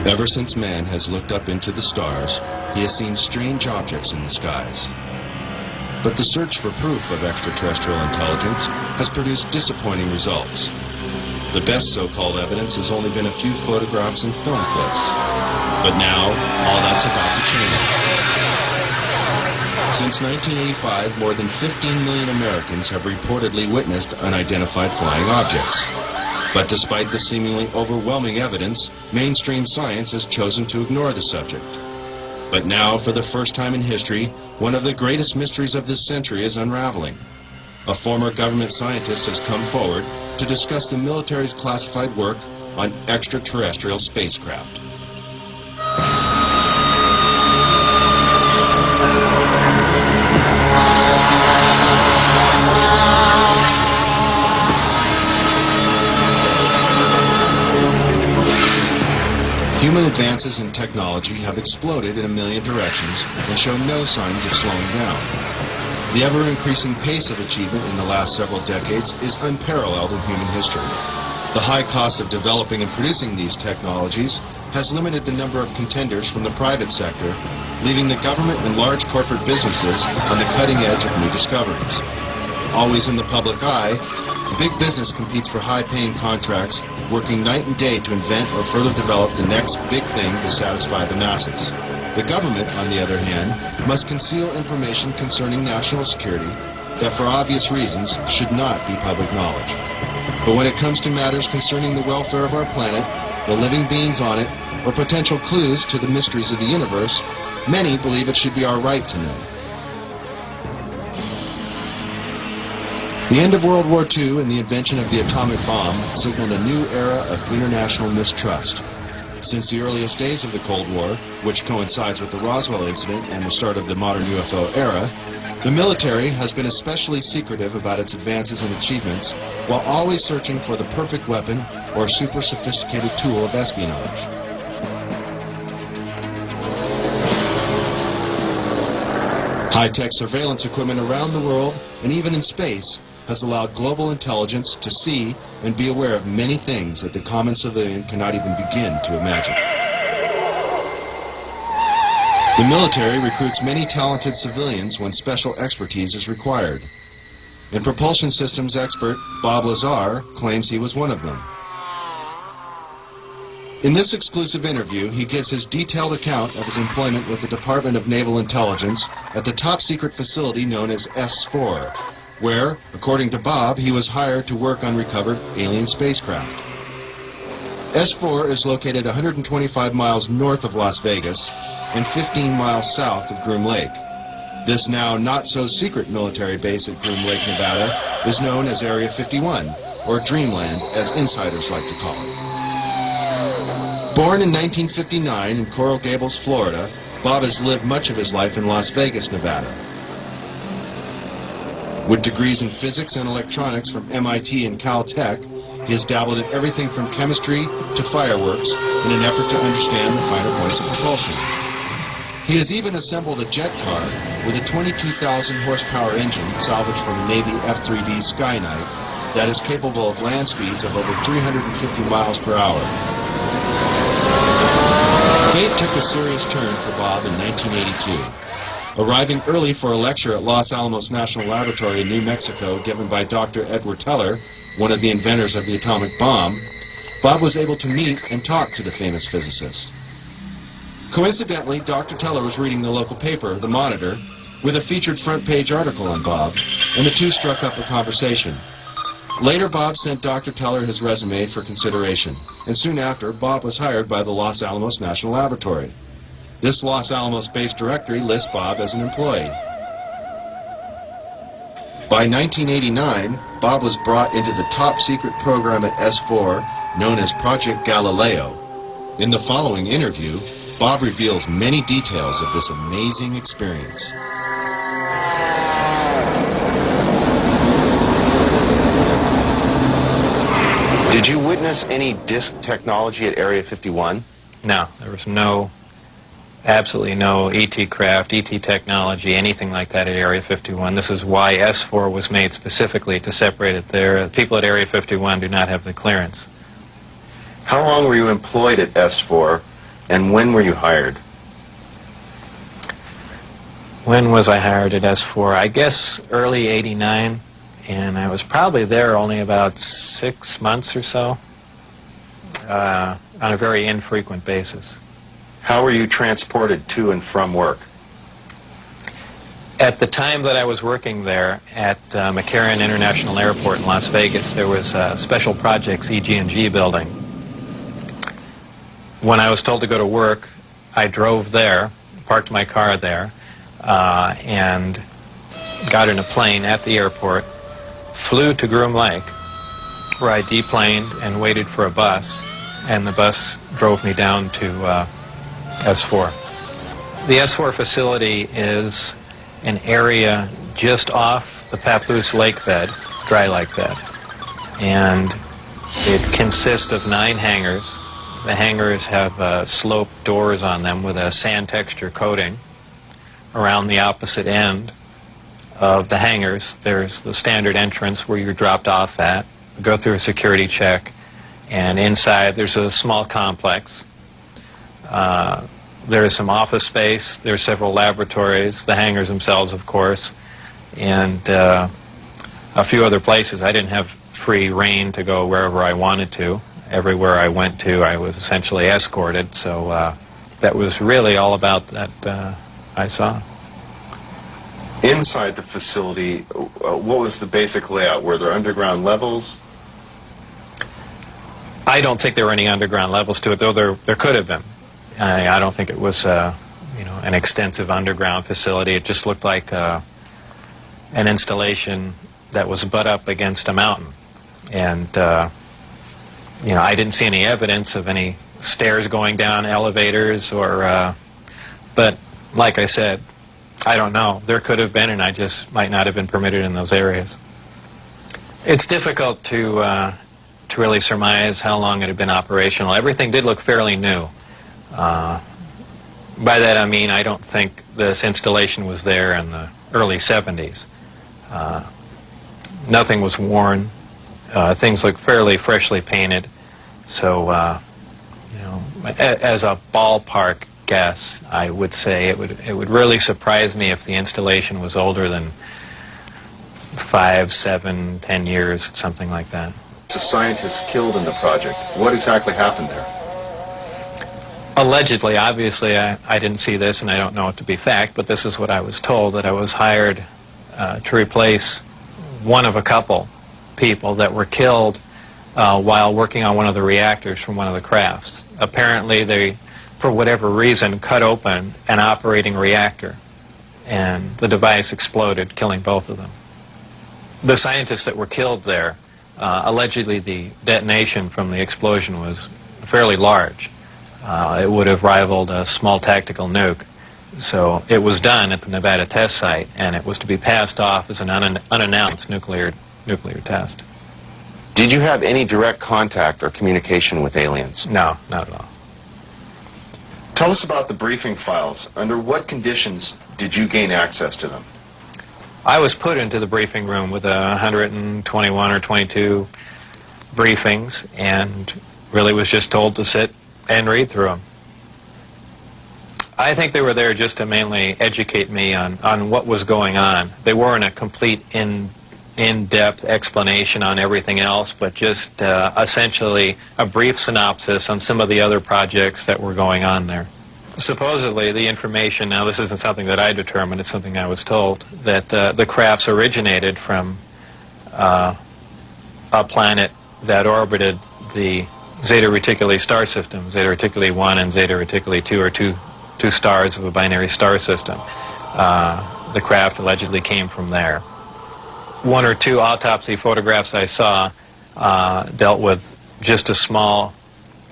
Ever since man has looked up into the stars, he has seen strange objects in the skies. But the search for proof of extraterrestrial intelligence has produced disappointing results. The best so-called evidence has only been a few photographs and film clips. But now, all that's about to change. Since 1985, more than 15 million Americans have reportedly witnessed unidentified flying objects. But despite the seemingly overwhelming evidence, mainstream science has chosen to ignore the subject. But now, for the first time in history, one of the greatest mysteries of this century is unraveling. A former government scientist has come forward to discuss the military's classified work on extraterrestrial spacecraft. Human advances in technology have exploded in a million directions and show no signs of slowing down. The ever-increasing pace of achievement in the last several decades is unparalleled in human history. The high cost of developing and producing these technologies has limited the number of contenders from the private sector, leaving the government and large corporate businesses on the cutting edge of new discoveries. Always in the public eye, big business competes for high-paying contracts, working night and day to invent or further develop the next big thing to satisfy the masses. The government, on the other hand, must conceal information concerning national security that, for obvious reasons, should not be public knowledge. But when it comes to matters concerning the welfare of our planet, the living beings on it, or potential clues to the mysteries of the universe, many believe it should be our right to know. The end of World War II and the invention of the atomic bomb signaled a new era of international mistrust. Since the earliest days of the Cold War, which coincides with the Roswell incident and the start of the modern UFO era, the military has been especially secretive about its advances and achievements, while always searching for the perfect weapon or super sophisticated tool of espionage. High-tech surveillance equipment around the world, and even in space, has allowed global intelligence to see and be aware of many things that the common civilian cannot even begin to imagine. The military recruits many talented civilians when special expertise is required. And propulsion systems expert Bob Lazar claims he was one of them. In this exclusive interview, he gives his detailed account of his employment with the Department of Naval Intelligence at the top-secret facility known as S4, where, according to Bob, he was hired to work on recovered alien spacecraft. S4 is located 125 miles north of Las Vegas and 15 miles south of Groom Lake. This now not-so-secret military base at Groom Lake, Nevada, is known as Area 51, or Dreamland, as insiders like to call it. Born in 1959 in Coral Gables, Florida, Bob has lived much of his life in Las Vegas, Nevada. With degrees in physics and electronics from MIT and Caltech, he has dabbled in everything from chemistry to fireworks in an effort to understand the finer points of propulsion. He has even assembled a jet car with a 22,000 horsepower engine salvaged from a Navy F-3D Skynight that is capable of land speeds of over 350 miles per hour. Fate took a serious turn for Bob in 1982. Arriving early for a lecture at Los Alamos National Laboratory in New Mexico given by Dr. Edward Teller, one of the inventors of the atomic bomb, Bob was able to meet and talk to the famous physicist. Coincidentally, Dr. Teller was reading the local paper, The Monitor, with a featured front-page article on Bob, and the two struck up a conversation. Later, Bob sent Dr. Teller his resume for consideration, and soon after, Bob was hired by the Los Alamos National Laboratory. This Los Alamos-based directory lists Bob as an employee. By 1989, Bob was brought into the top-secret program at S4 known as Project Galileo. In the following interview, Bob reveals many details of this amazing experience. Did you witness any disk technology at Area 51? No, there was absolutely no ET craft, ET technology, anything like that at Area 51. This is why S4 was made specifically to separate it there. People at Area 51 do not have the clearance. How long were you employed at S4 And when were you hired? When was I hired at S4? I guess early '89, and I was probably there only about 6 months or so, on a very infrequent basis. How were you transported to and from work? At the time that I was working there at McCarran International Airport in Las Vegas, there was a Special Projects EGYG building. When I was told to go to work, I drove there, parked my car there, and got in a plane at the airport, flew to Groom Lake, where I deplaned and waited for a bus, and the bus drove me down to S4. The S4 facility is an area just off the Papoose Lake bed, dry lake bed, and it consists of 9 hangars. The hangars have sloped doors on them with a sand texture coating. Around the opposite end of the hangars, there's the standard entrance where you're dropped off at, go through a security check, and inside there's a small complex. There's some office space, there's several laboratories, the hangars themselves, of course, and a few other places. I didn't have free rein to go wherever I wanted to. Everywhere I went to, I was essentially escorted, so that was really all about that I saw. Inside the facility, what was the basic layout? Were there underground levels? I don't think there were any underground levels to it, though there could have been. I don't think it was an extensive underground facility. It just looked like an installation that was butt up against a mountain. And I didn't see any evidence of any stairs going down, elevators, or but like I said, I don't know. There could have been, and I just might not have been permitted in those areas. It's difficult to really surmise how long it had been operational. Everything did look fairly new. By that I mean I don't think this installation was there in the early 70s. Nothing was worn. Things looked fairly freshly painted. So, as a ballpark guess, I would say it would really surprise me if the installation was older than 5, 7, 10 years, something like that. A scientist killed in the project. What exactly happened there? Allegedly, obviously, I didn't see this, and I don't know it to be fact, but this is what I was told, that I was hired to replace one of a couple people that were killed while working on one of the reactors from one of the crafts. Apparently, they, for whatever reason, cut open an operating reactor, and the device exploded, killing both of them. The scientists that were killed there, allegedly the detonation from the explosion was fairly large. It would have rivaled a small tactical nuke. So it was done at the Nevada test site, and it was to be passed off as an unannounced nuclear test. Did you have any direct contact or communication with aliens? No, not at all. Tell us about the briefing files. Under what conditions did you gain access to them? I was put into the briefing room with 121 or 22 briefings, and really was just told to sit and read through them. I think they were there just to mainly educate me on what was going on. They weren't a complete in-depth explanation on everything else, but just essentially a brief synopsis on some of the other projects that were going on there. Supposedly, the information, now this isn't something that I determined, it's something I was told, that the crafts originated from a planet that orbited the Zeta Reticuli star system. Zeta Reticuli 1 and Zeta Reticuli 2 are two stars of a binary star system. The craft allegedly came from there. 1 or 2 autopsy photographs I saw dealt with just a small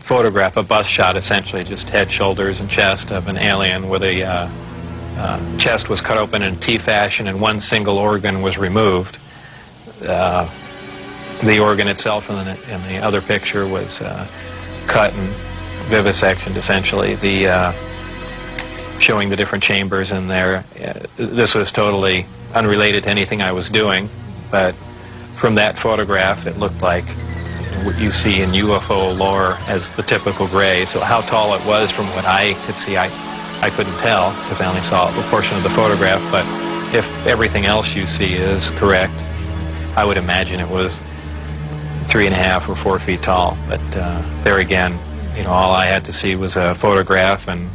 photograph, a bust shot essentially, just head, shoulders, and chest of an alien where the chest was cut open in T fashion and one single organ was removed. The organ itself in the other picture was cut and vivisectioned essentially. Showing the different chambers in there. This was totally unrelated to anything I was doing, but from that photograph it looked like what you see in UFO lore as the typical gray. So how tall it was from what I could see, I couldn't tell because I only saw a portion of the photograph. But if everything else you see is correct, I would imagine it was 3.5 or 4 feet tall. But there again, all I had to see was a photograph, and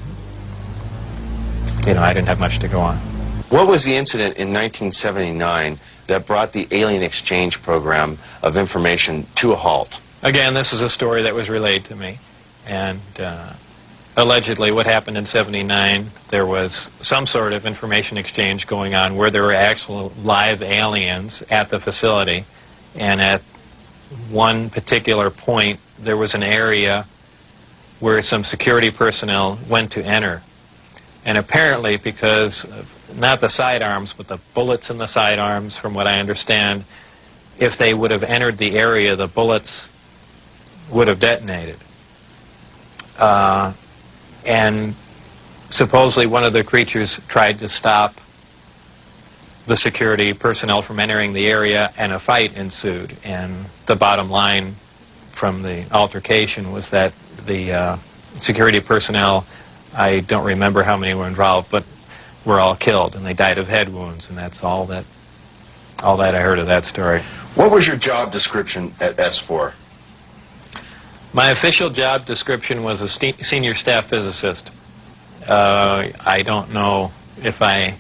I didn't have much to go on. What was the incident in 1979 that brought the alien exchange program of information to a halt? Again, this was a story that was relayed to me, and allegedly what happened in '79, there was some sort of information exchange going on where there were actual live aliens at the facility, and at one particular point there was an area where some security personnel went to enter. And apparently, because of not the sidearms, but the bullets in the sidearms, from what I understand, if they would have entered the area, the bullets would have detonated. And supposedly one of the creatures tried to stop the security personnel from entering the area, and a fight ensued. And the bottom line from the altercation was that the security personnel, I don't remember how many were involved, but were all killed, and they died of head wounds, and that's all that I heard of that story. What was your job description at S4? My official job description was a senior staff physicist. I don't know if I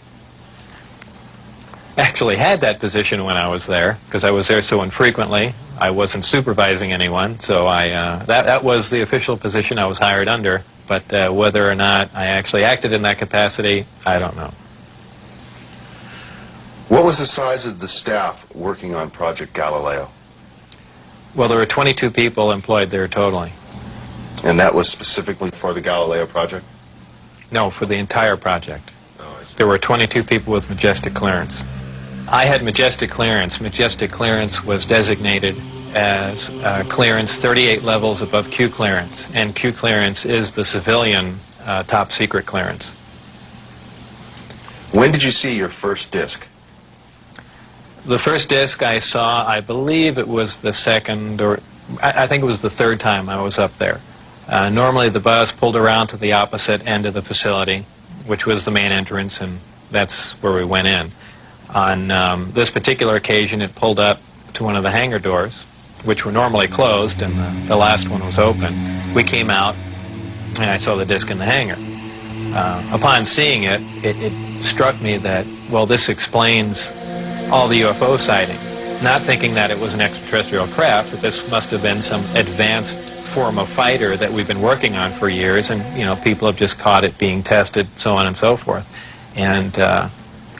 actually had that position when I was there, because I was there so infrequently. I wasn't supervising anyone, so that was the official position I was hired under. But whether or not I actually acted in that capacity, I don't know. What was the size of the staff working on Project Galileo? Well, there were 22 people employed there totally. And that was specifically for the Galileo project? No, for the entire project. Oh, I see. There were 22 people with majestic clearance. I had majestic clearance. Majestic clearance was designated as clearance 38 levels above Q clearance, and Q clearance is the civilian top secret clearance. When did you see your first disc? The first disc I saw, I believe it was the second, or I think it was the third time I was up there. Normally the bus pulled around to the opposite end of the facility, which was the main entrance, and that's where we went in. On this particular occasion, it pulled up to one of the hangar doors, which were normally closed, and the last one was open. We came out, and I saw the disc in the hangar. Upon seeing it, it struck me that, well, this explains all the UFO sightings. Not thinking that it was an extraterrestrial craft, that this must have been some advanced form of fighter that we've been working on for years, and, people have just caught it being tested, so on and so forth. And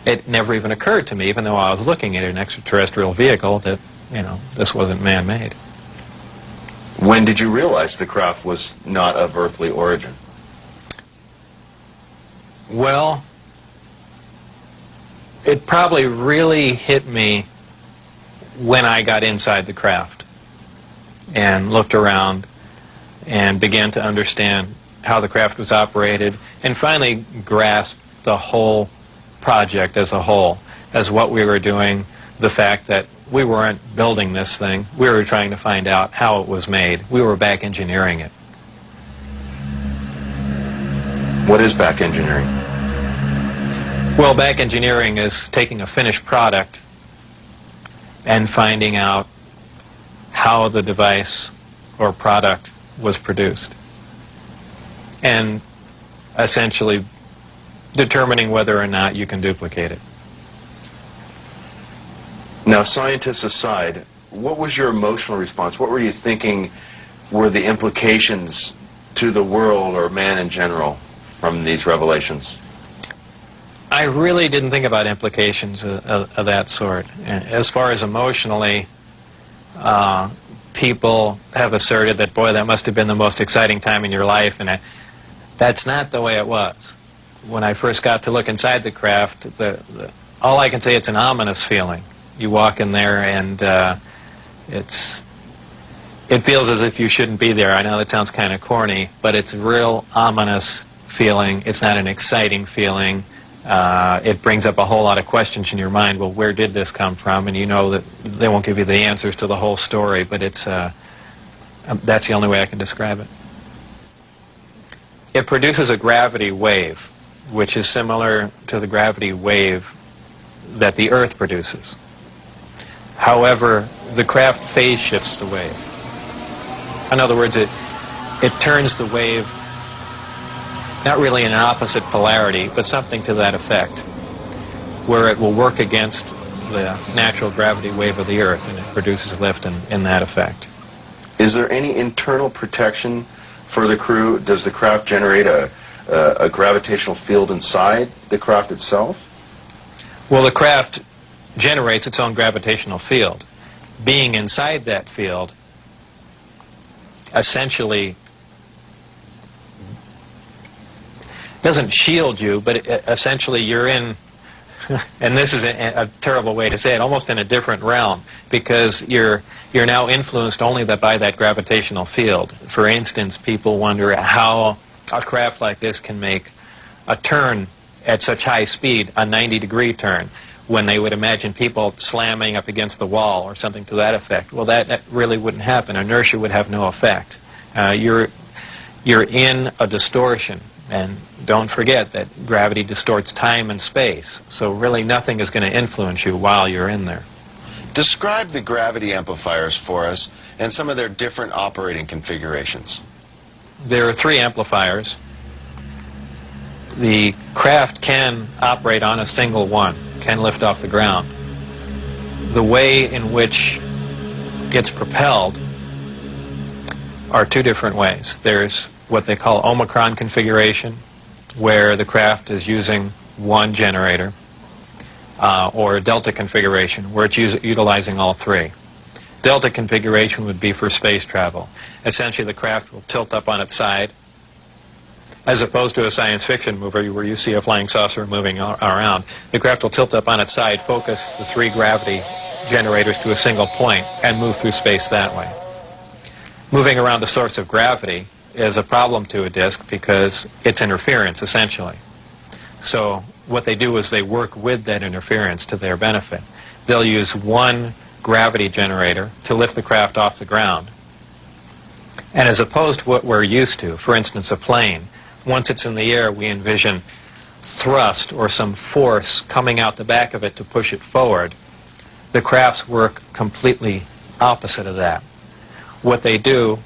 it never even occurred to me, even though I was looking at an extraterrestrial vehicle, that, this wasn't man-made. When did you realize the craft was not of earthly origin? Well, it probably really hit me when I got inside the craft and looked around and began to understand how the craft was operated, and finally grasped the whole project as a whole, as what we were doing, the fact that we weren't building this thing, we were trying to find out how it was made. We were back engineering it. What is back engineering? Well, back engineering is taking a finished product and finding out how the device or product was produced, and essentially determining whether or not you can duplicate it. Now, scientists aside, what was your emotional response? What were you thinking were the implications to the world or man in general from these revelations? I really didn't think about implications of that sort. As far as emotionally, people have asserted that, boy, that must have been the most exciting time in your life, and that's not the way it was. When I first got to look inside the craft, all I can say, it's an ominous feeling. You walk in there, and it feels as if you shouldn't be there. I know that sounds kind of corny, but it's a real ominous feeling. It's not an exciting feeling. It brings up a whole lot of questions in your mind. Well, where did this come from? And you know that they won't give you the answers to the whole story, but it's That's the only way I can describe it. It produces a gravity wave, which is similar to the gravity wave that the Earth produces. However, the craft phase shifts the wave. In other words, it turns the wave not really in an opposite polarity, but something to that effect, where it will work against the natural gravity wave of the Earth, and it produces lift in that effect. Is there any internal protection for the crew? Does the craft generate a gravitational field inside the craft itself? Well, the craft generates its own gravitational field. Being inside that field essentially doesn't shield you, but essentially you're in, and this is a terrible way to say it, almost in a different realm, because you're now influenced only by that gravitational field. For instance, people wonder how a craft like this can make a turn at such high speed, a 90-degree turn, when they would imagine people slamming up against the wall or something to that effect. Well, that really wouldn't happen. Inertia would have no effect. You're in a distortion. And don't forget that gravity distorts time and space. So really nothing is going to influence you while you're in there. Describe the gravity amplifiers for us and some of their different operating configurations. There are 3 amplifiers. The craft can operate on a single one, can lift off the ground. The way in which it's propelled are 2 different ways. There's what they call Omicron configuration, where the craft is using one generator, or Delta configuration, where it's utilizing all 3. Delta configuration would be for space travel. Essentially, the craft will tilt up on its side, as opposed to a science fiction movie where you see a flying saucer moving around. The craft will tilt up on its side, focus the 3 gravity generators to a single point, and move through space that way. Moving around the source of gravity is a problem to a disk because it's interference, essentially. So what they do is they work with that interference to their benefit. They'll use one gravity generator to lift the craft off the ground. And as opposed to what we're used to, for instance, a plane, once it's in the air, we envision thrust or some force coming out the back of it to push it forward. The crafts work completely opposite of that. What they do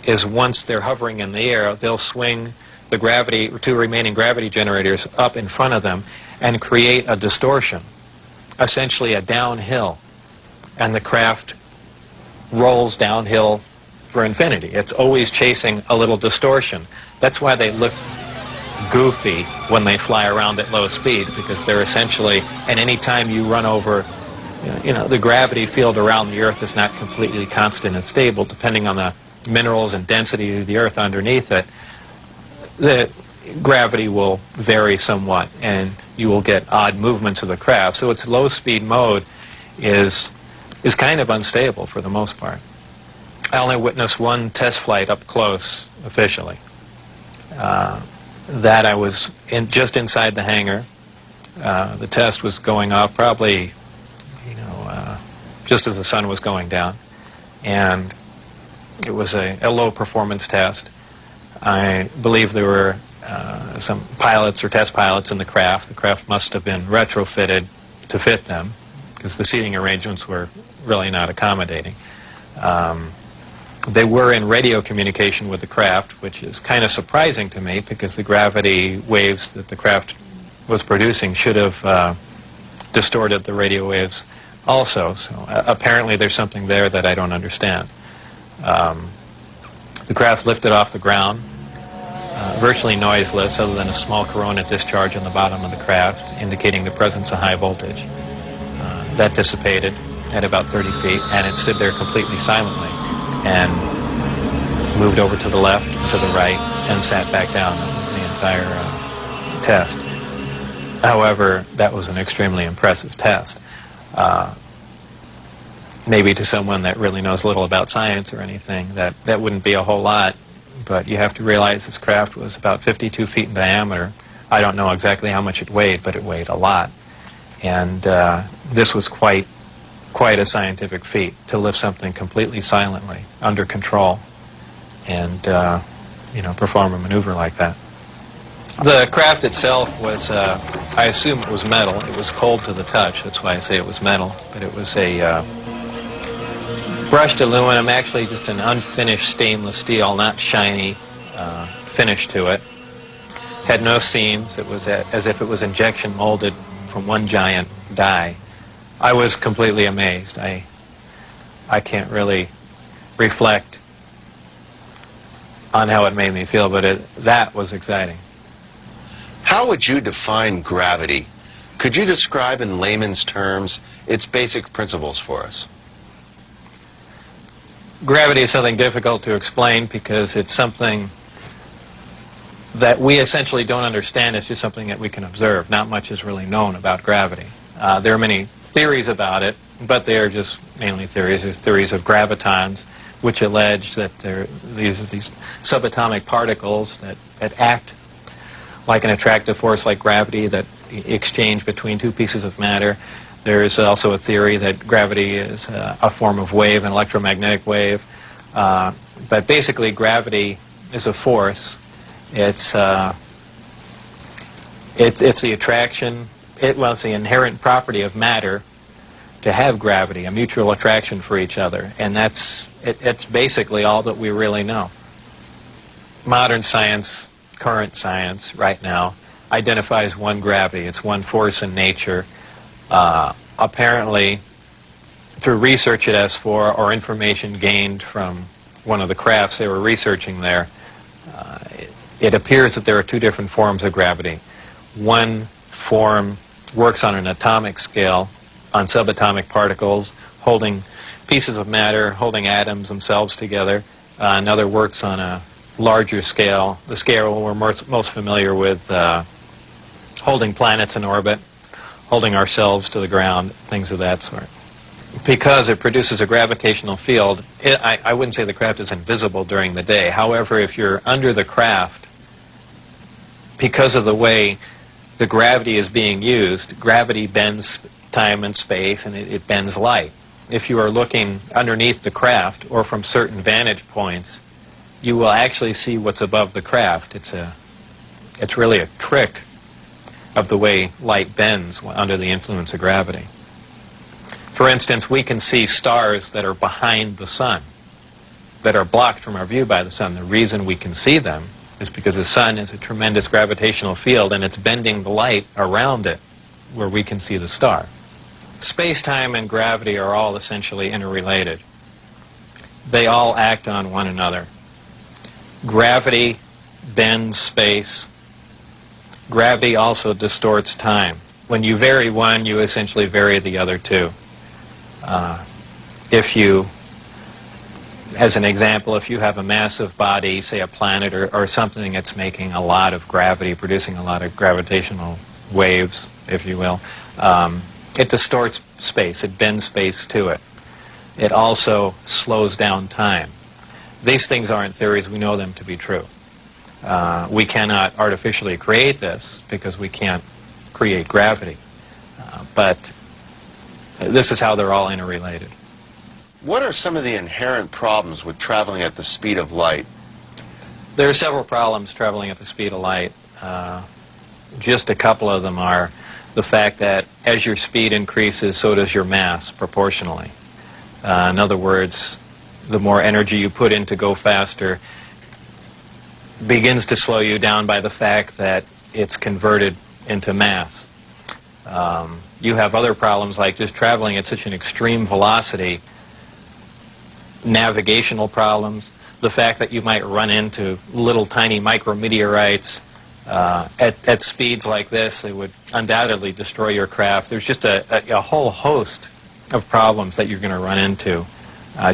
is once they're hovering in the air, they'll swing the 2 remaining gravity generators up in front of them and create a distortion, essentially a downhill. And the craft rolls downhill for infinity. It's always chasing a little distortion. That's why they look goofy when they fly around at low speed, because they're essentially, and any time you run over, the gravity field around the Earth is not completely constant and stable, depending on the minerals and density of the Earth underneath it. The gravity will vary somewhat, and you will get odd movements of the craft. So its low-speed mode is kind of unstable for the most part. I only witnessed one test flight up close, officially. That I was just inside the hangar. The test was going off probably, just as the sun was going down. And it was a low-performance test. I believe there were some pilots or test pilots in the craft. The craft must have been retrofitted to fit them, because the seating arrangements were really not accommodating. They were in radio communication with the craft, which is kind of surprising to me, because the gravity waves that the craft was producing should have distorted the radio waves also. So apparently there's something there that I don't understand. The craft lifted off the ground, virtually noiseless, other than a small corona discharge on the bottom of the craft, indicating the presence of high voltage. That dissipated at about 30 feet, and it stood there completely silently, and moved over to the left, to the right, and sat back down. That was the entire test. However, that was an extremely impressive test. Maybe to someone that really knows little about science or anything, that wouldn't be a whole lot, but you have to realize this craft was about 52 feet in diameter. I don't know exactly how much it weighed, but it weighed a lot. And this was quite a scientific feat, to lift something completely silently, under control. and perform a maneuver like that. The craft itself was, I assume it was metal. It was cold to the touch. That's why I say it was metal. But it was a brushed aluminum, actually just an unfinished stainless steel, not shiny finish to it. Had no seams. It was as if it was injection molded from one giant die. I was completely amazed. I can't really reflect on how it made me feel, but that was exciting. How would you define gravity? Could you describe in layman's terms its basic principles for us? Gravity is something difficult to explain because it's something that we essentially don't understand. It's just something that we can observe. Not much is really known about gravity. There are many theories about it, but they are just mainly theories. There's theories of gravitons, which allege that these subatomic particles that act like an attractive force like gravity that exchange between two pieces of matter. There is also a theory that gravity is a form of wave, an electromagnetic wave. But basically, gravity is a force. It's the attraction. It's the inherent property of matter to have gravity, a mutual attraction for each other, and it's basically all that we really know. Modern science, current science, right now, identifies one gravity. It's one force in nature. Apparently, through research at S4 or information gained from one of the crafts they were researching there, it appears that there are two different forms of gravity. One form works on an atomic scale, on subatomic particles, holding pieces of matter, holding atoms themselves together. Another works on a larger scale, the scale we're most familiar with, holding planets in orbit, holding ourselves to the ground, things of that sort. Because it produces a gravitational field, I wouldn't say the craft is invisible during the day. However, if you're under the craft, because of the way the gravity is being used, gravity bends time and space, and it bends light. If you are looking underneath the craft or from certain vantage points, you will actually see what's above the craft. It's really a trick of the way light bends under the influence of gravity. For instance, we can see stars that are behind the sun, that are blocked from our view by the sun. The reason we can see them is because the sun is a tremendous gravitational field, and it's bending the light around it where we can see the star. Space-time and gravity are all essentially interrelated. They all act on one another. Gravity bends space. Gravity also distorts time. When you vary one, you essentially vary the other two. As an example, if you have a massive body, say a planet or something that's making a lot of gravity, producing a lot of gravitational waves, if you will, it distorts space. It bends space to it. It also slows down time. These things aren't theories. We know them to be true. We cannot artificially create this because we can't create gravity. But this is how they're all interrelated. What are some of the inherent problems with traveling at the speed of light? There are several problems traveling at the speed of light. Just a couple of them are the fact that as your speed increases, so does your mass proportionally. In other words, the more energy you put in to go faster begins to slow you down by the fact that it's converted into mass. You have other problems like just traveling at such an extreme velocity, navigational problems, the fact that you might run into little tiny micrometeorites at speeds like this. They would undoubtedly destroy your craft. There's just a whole host of problems that you're going to run into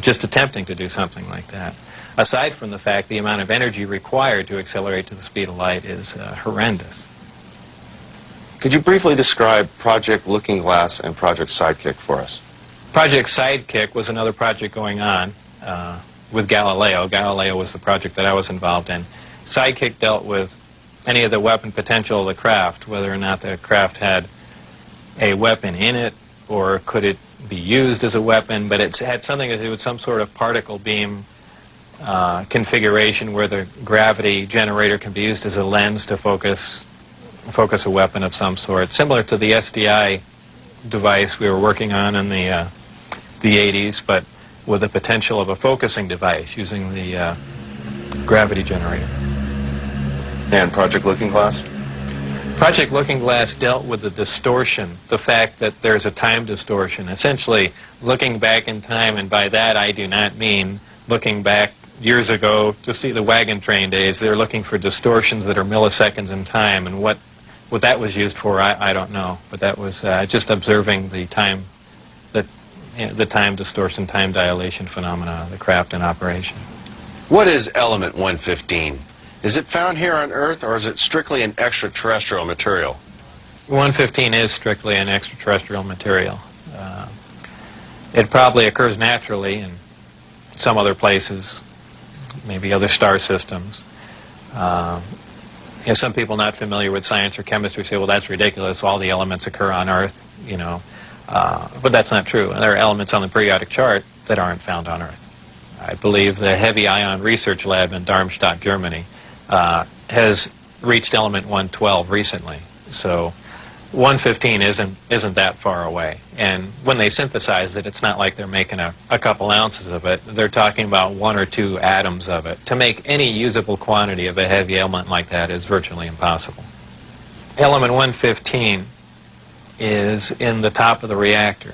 just attempting to do something like that. Aside from the fact the amount of energy required to accelerate to the speed of light is horrendous. Could you briefly describe Project Looking Glass and Project Sidekick for us? Project Sidekick was another project going on with Galileo. Galileo was the project that I was involved in. Sidekick dealt with any of the weapon potential of the craft, whether or not the craft had a weapon in it or could it be used as a weapon, but it had something to do with some sort of particle beam configuration where the gravity generator can be used as a lens to focus a weapon of some sort, similar to the SDI device we were working on in the 80s, but with the potential of a focusing device using the gravity generator. And Project Looking Glass? Project Looking Glass dealt with the distortion, the fact that there's a time distortion, essentially looking back in time, and by that I do not mean looking back years ago to see the wagon train days. They're looking for distortions that are milliseconds in time, and what that was used for, I don't know, but that was just observing the time, the time distortion, time dilation phenomena of the craft in operation. What is element 115? Is it found here on Earth, or is it strictly an extraterrestrial material? 115 is strictly an extraterrestrial material. It probably occurs naturally in some other places, maybe other star systems. Some people not familiar with science or chemistry say, well, that's ridiculous, all the elements occur on Earth, but that's not true. There are elements on the periodic chart that aren't found on Earth. I believe the Heavy Ion Research Lab in Darmstadt, Germany, has reached element 112 recently. So 115 isn't that far away. And when they synthesize it, it's not like they're making a couple ounces of it. They're talking about 1 or 2 atoms of it. To make any usable quantity of a heavy element like that is virtually impossible. Element 115 is in the top of the reactor.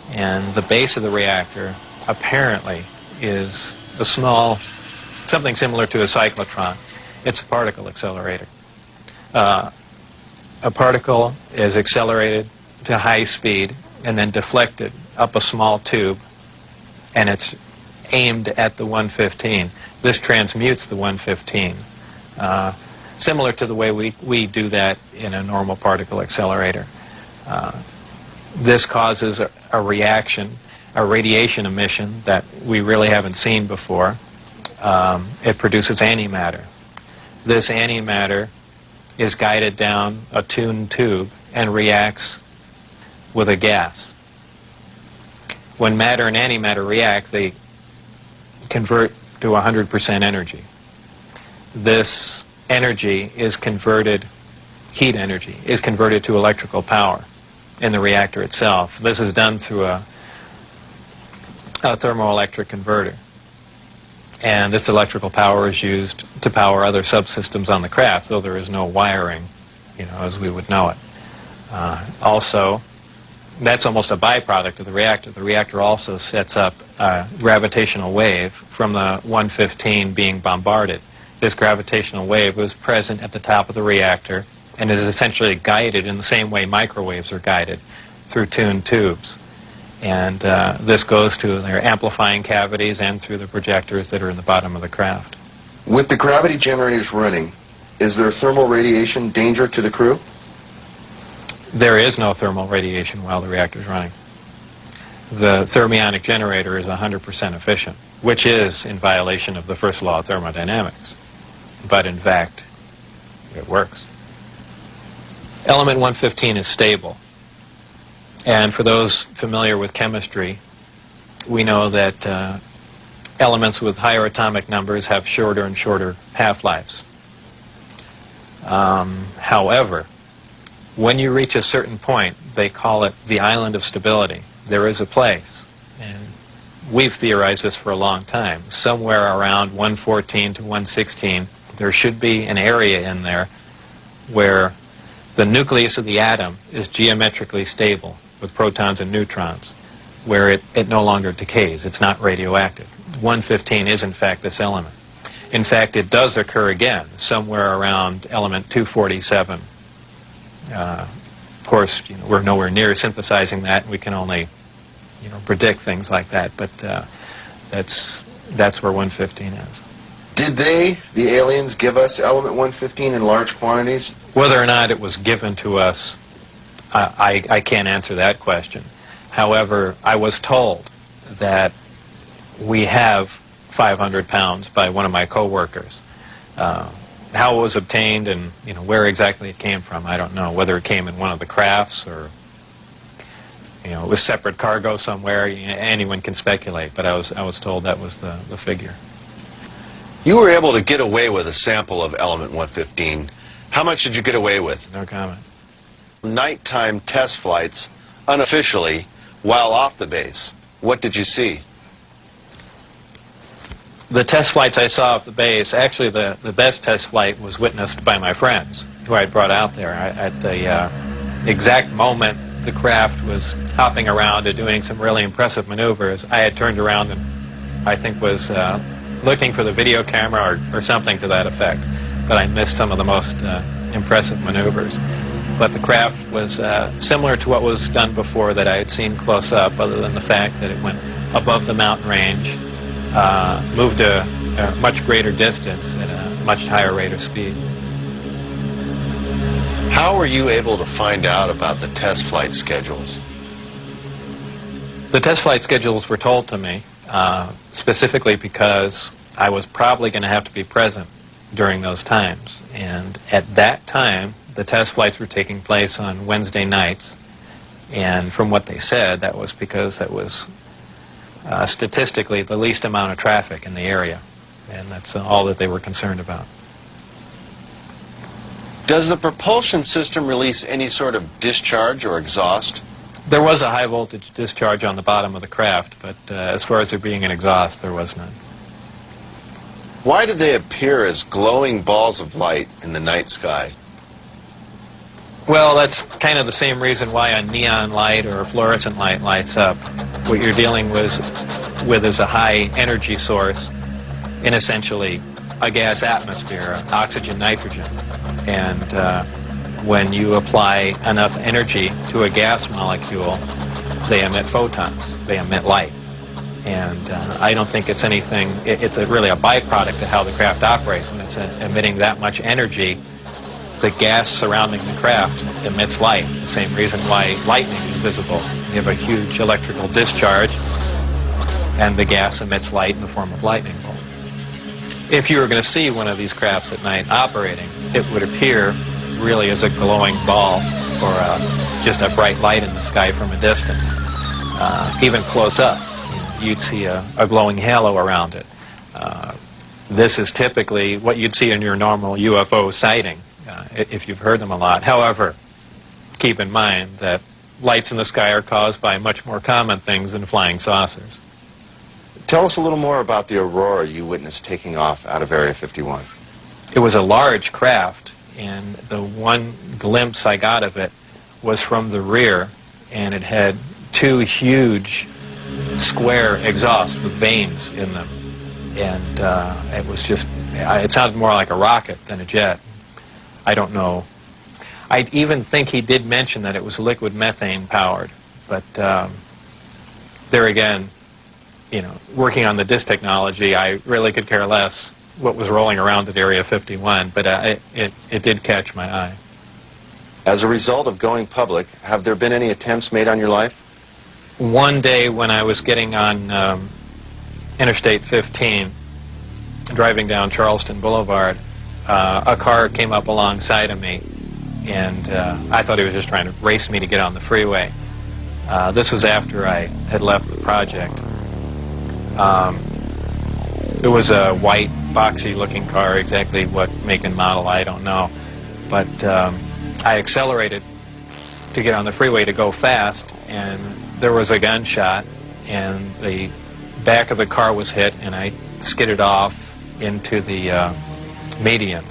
And the base of the reactor apparently is a small, something similar to a cyclotron. It's a particle accelerator. A particle is accelerated to high speed and then deflected up a small tube, and it's aimed at the 115. This transmutes the 115, similar to the way we do that in a normal particle accelerator. This causes a reaction, a radiation emission that we really haven't seen before. It produces antimatter. This antimatter is guided down a tuned tube and reacts with a gas. When matter and antimatter react, they convert to 100% energy. This energy is converted, heat energy, is converted to electrical power in the reactor itself. This is done through a thermoelectric converter. And this electrical power is used to power other subsystems on the craft, though there is no wiring, as we would know it. Also, that's almost a byproduct of the reactor. The reactor also sets up a gravitational wave from the 115 being bombarded. This gravitational wave was present at the top of the reactor and is essentially guided in the same way microwaves are guided, through tuned tubes. And this goes to their amplifying cavities and through the projectors that are in the bottom of the craft. With the gravity generators running, is there thermal radiation danger to the crew? There is no thermal radiation while the reactor is running. The thermionic generator is 100% efficient, which is in violation of the first law of thermodynamics. But in fact, it works. Element 115 is stable. And for those familiar with chemistry, we know that elements with higher atomic numbers have shorter and shorter half-lives. However, when you reach a certain point, they call it the island of stability. There is a place, and we've theorized this for a long time, somewhere around 114 to 116, there should be an area in there where the nucleus of the atom is geometrically stable with protons and neutrons, where it no longer decays. It's not radioactive. 115 is, in fact, this element. In fact, it does occur again somewhere around element 247. Of course, we're nowhere near synthesizing that. We can only, predict things like that. But that's where 115 is. Did the aliens, give us element 115 in large quantities? Whether or not it was given to us, I can't answer that question. However, I was told that we have 500 pounds by one of my co-workers. How it was obtained and where exactly it came from, I don't know. Whether it came in one of the crafts or it was separate cargo somewhere, anyone can speculate. But I was told that was the figure. You were able to get away with a sample of element 115. How much did you get away with? No comment. Nighttime test flights, unofficially, while off the base. What did you see? The test flights I saw off the base, actually the best test flight was witnessed by my friends who I brought out there. At the exact moment the craft was hopping around and doing some really impressive maneuvers, I had turned around and I think was looking for the video camera or something to that effect. But I missed some of the most impressive maneuvers. But the craft was similar to what was done before that I had seen close up, other than the fact that it went above the mountain range, moved a much greater distance at a much higher rate of speed. How were you able to find out about the test flight schedules? The test flight schedules were told to me specifically because I was probably going to have to be present during those times. And at that time, the test flights were taking place on Wednesday nights. And from what they said, that was because that was statistically the least amount of traffic in the area. And that's all that they were concerned about. Does the propulsion system release any sort of discharge or exhaust? There was a high voltage discharge on the bottom of the craft, but as far as there being an exhaust, there was none. Why did they appear as glowing balls of light in the night sky? Well, that's kind of the same reason why a neon light or a fluorescent light lights up. What you're dealing with is a high energy source in essentially a gas atmosphere, oxygen, nitrogen. And when you apply enough energy to a gas molecule, they emit photons, they emit light. And I don't think it's anything, it's really a byproduct of how the craft operates. When it's emitting that much energy, the gas surrounding the craft emits light. The same reason why lightning is visible. You have a huge electrical discharge, and the gas emits light in the form of lightning bolt. If you were going to see one of these crafts at night operating, it would appear really as a glowing ball or just a bright light in the sky from a distance. Even close up, you'd see a glowing halo around it. This is typically what you'd see in your normal UFO sighting, if you've heard them a lot. However, keep in mind that lights in the sky are caused by much more common things than flying saucers. Tell us a little more about the aurora you witnessed taking off out of Area 51. It was a large craft, and the one glimpse I got of it was from the rear, and it had two huge square exhausts with vanes in them. And it was just, it sounded more like a rocket than a jet. I don't know. I even think he did mention that it was liquid methane powered, but there again, you know, working on the disk technology, I really could care less what was rolling around at Area 51, but it did catch my eye. As a result of going public, have there been any attempts made on your life? One day when I was getting on Interstate 15, driving down Charleston Boulevard, a car came up alongside of me, and I thought he was just trying to race me to get on the freeway. This was after I had left the project. It was a white, boxy-looking car. Exactly what make and model, I don't know. But I accelerated to get on the freeway to go fast, and there was a gunshot, and the back of the car was hit, and I skidded off into the median.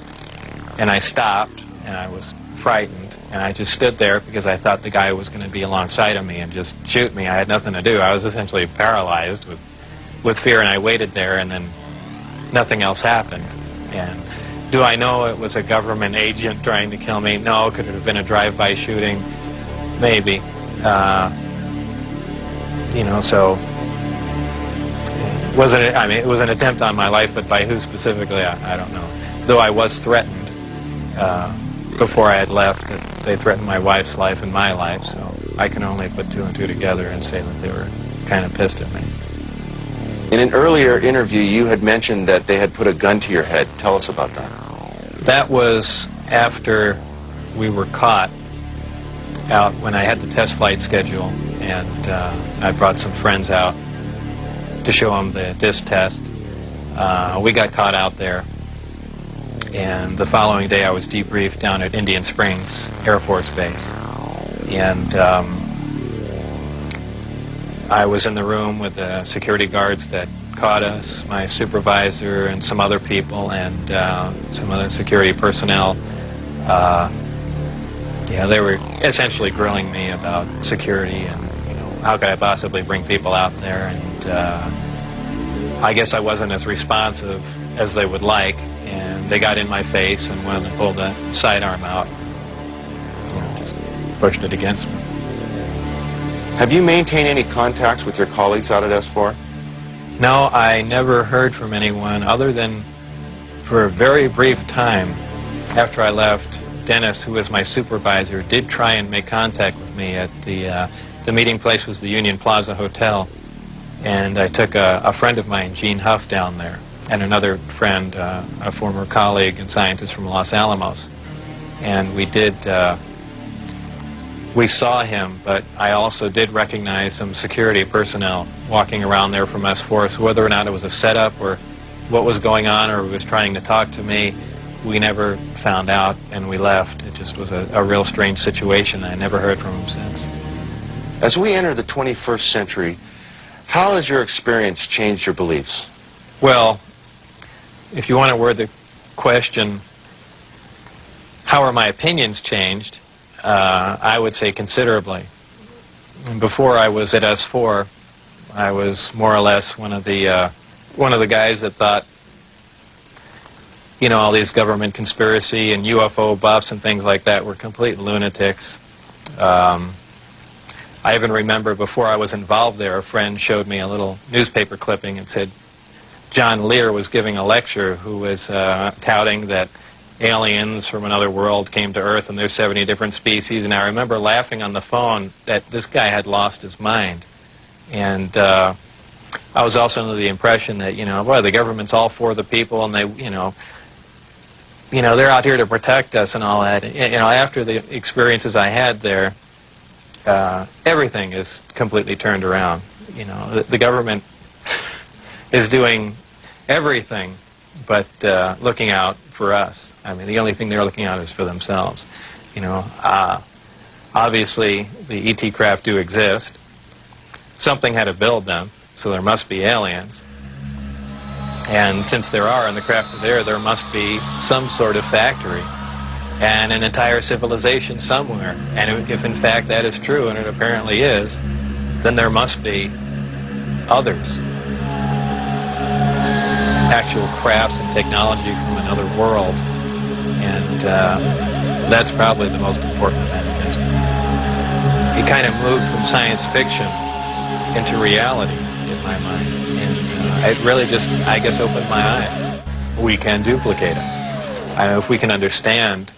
And I stopped, and I was frightened, and I just stood there because I thought the guy was going to be alongside of me and just shoot me. I had nothing to do. I was essentially paralyzed with fear, and I waited there, and then nothing else happened. And do I know it was a government agent trying to kill me? No. Could it have been a drive-by shooting? Maybe. You know, so it was an attempt on my life, but by who specifically, I don't know. Though I was threatened before I had left. They threatened my wife's life and my life, so I can only put two and two together and say that they were kind of pissed at me. In an earlier interview, you had mentioned that they had put a gun to your head. Tell us about that. That was after we were caught out when I had the test flight schedule, and I brought some friends out to show them the disc test. We got caught out there, and the following day I was debriefed down at Indian Springs Air Force Base. And I was in the room with the security guards that caught us, my supervisor and some other people, and some other security personnel. Yeah, they were essentially grilling me about security and, you know, how could I possibly bring people out there. And I guess I wasn't as responsive as they would like, and they got in my face, and one of them pulled the sidearm out, you know, just pushed it against me. Have you maintained any contacts with your colleagues out at S4? No, I never heard from anyone other than for a very brief time after I left. Dennis, who was my supervisor, did try and make contact with me at the meeting place was the Union Plaza Hotel, and I took a friend of mine, Gene Huff, down there, and another friend, a former colleague and scientist from Los Alamos, and we saw him, but I also did recognize some security personnel walking around there from S4, so whether or not it was a setup or what was going on or he was trying to talk to me, we never found out, and we left. It just was a real strange situation. I never heard from him since. As we enter the 21st century, how has your experience changed your beliefs? Well, if you want to word the question, how are my opinions changed? I would say considerably. Before I was at S4, I was more or less one of the guys that thought, you know, all these government conspiracy and UFO buffs and things like that were complete lunatics. I even remember before I was involved there, a friend showed me a little newspaper clipping and said John Lear was giving a lecture who was touting that aliens from another world came to Earth and there's 70 different species. And I remember laughing on the phone that this guy had lost his mind. And I was also under the impression that, you know, boy, the government's all for the people and they, you know, they're out here to protect us and all that. You know, after the experiences I had there, everything is completely turned around. You know, the government is doing everything but looking out for us. I mean, the only thing they're looking out is for themselves. You know, obviously the ET craft do exist. Something had to build them, so there must be aliens. And since there are, and the craft are there must be some sort of factory and an entire civilization somewhere. And if in fact that is true, and it apparently is, then there must be others. Actual crafts and technology from another world. And that's probably the most important event in history. It kind of moved from science fiction into reality in my mind. And it really just, I guess, opened my eyes. We can duplicate it. If we can understand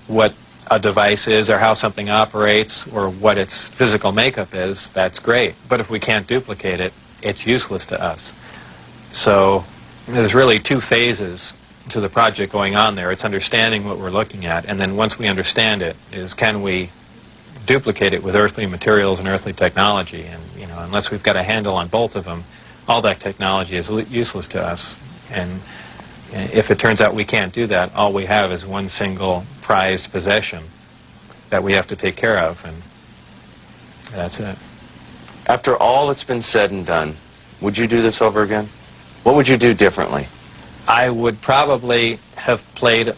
what a device is or how something operates or what its physical makeup is, that's great. But if we can't duplicate it, it's useless to us. So there's really two phases to the project going on there. It's understanding what we're looking at, and then once we understand it, is can we duplicate it with earthly materials and earthly technology? And, you know, unless we've got a handle on both of them, all that technology is useless to us. And if it turns out we can't do that, all we have is one single prized possession that we have to take care of, and that's it. After all that's been said and done, would you do this over again? What would you do differently? I would probably have played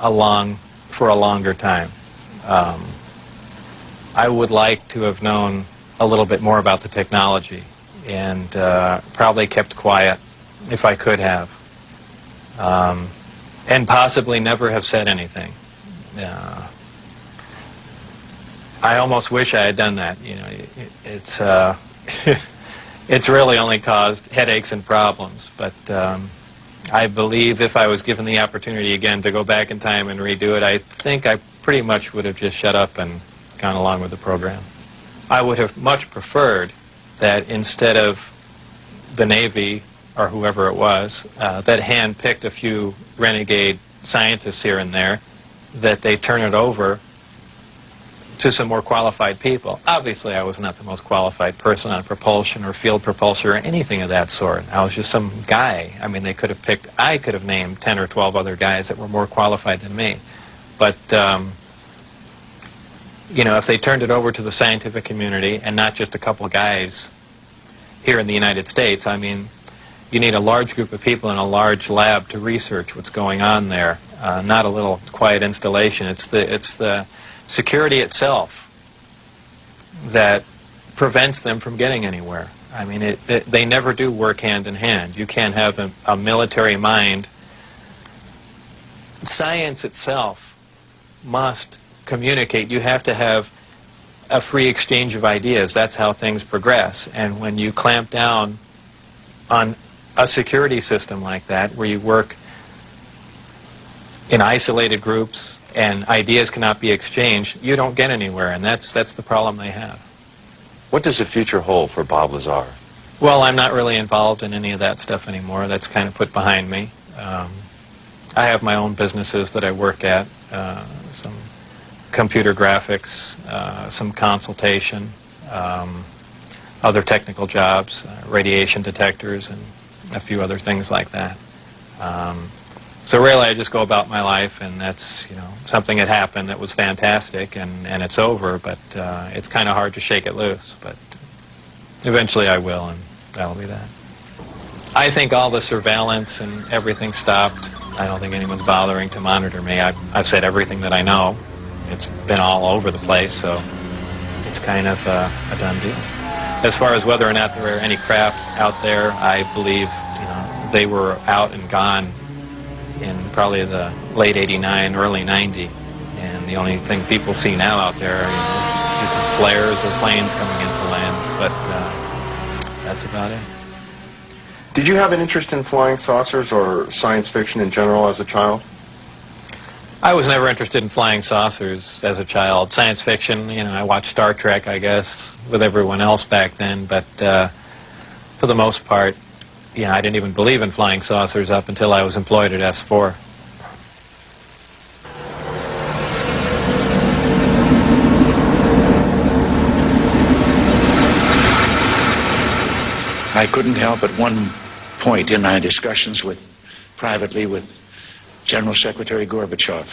along for a longer time. I would like to have known a little bit more about the technology and probably kept quiet if I could have. And possibly never have said anything. I almost wish I had done that. You know, it's it's really only caused headaches and problems. But I believe if I was given the opportunity again to go back in time and redo it, I think I pretty much would have just shut up and gone along with the program. I would have much preferred that instead of the Navy or whoever it was that hand-picked a few renegade scientists here and there, that they turn it over to some more qualified people. Obviously, I was not the most qualified person on propulsion or field propulsion or anything of that sort. I was just some guy. I mean, I could have named 10 or 12 other guys that were more qualified than me. But, you know, if they turned it over to the scientific community and not just a couple guys here in the United States, I mean, you need a large group of people in a large lab to research what's going on there, not a little quiet installation. It's the security itself that prevents them from getting anywhere. I mean, they never do work hand in hand. You can't have a military mind. Science itself must communicate. You have to have a free exchange of ideas. That's how things progress. And when you clamp down on a security system like that, where you work in isolated groups and ideas cannot be exchanged, you don't get anywhere, and that's the problem they have. What does the future hold for Bob Lazar? Well, I'm not really involved in any of that stuff anymore. That's kind of put behind me. I have my own businesses that I work at, some computer graphics, some consultation, other technical jobs, radiation detectors, and a few other things like that. So really, I just go about my life, and that's, you know, something that happened that was fantastic, and it's over, but it's kind of hard to shake it loose. But eventually I will, and that'll be that. I think all the surveillance and everything stopped. I don't think anyone's bothering to monitor me. I've said everything that I know. It's been all over the place, so it's kind of a done deal. As far as whether or not there are any craft out there, I believe, you know, they were out and gone in probably the late '89, early '90, and the only thing people see now out there are, you know, flares or planes coming into land, but that's about it. Did you have an interest in flying saucers or science fiction in general as a child? I was never interested in flying saucers as a child. Science fiction, you know, I watched Star Trek, I guess, with everyone else back then, but for the most part, yeah, I didn't even believe in flying saucers up until I was employed at S4. I couldn't help at one point in my discussions privately with General Secretary Gorbachev,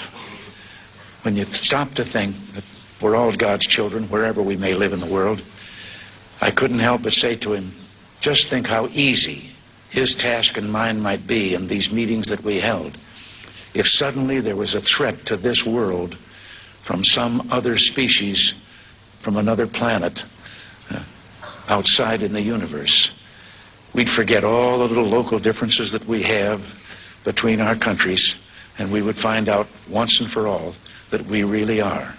when you stop to think that we're all God's children, wherever we may live in the world, I couldn't help but say to him, just think how easy his task and mine might be in these meetings that we held if suddenly there was a threat to this world from some other species, from another planet, outside in the universe. We'd forget all the little local differences that we have between our countries, and we would find out once and for all that we really are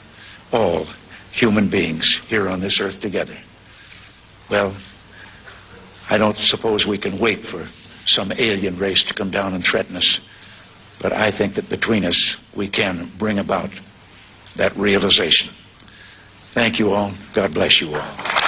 all human beings here on this earth together. Well, I don't suppose we can wait for some alien race to come down and threaten us, but I think that between us we can bring about that realization. Thank you all. God bless you all.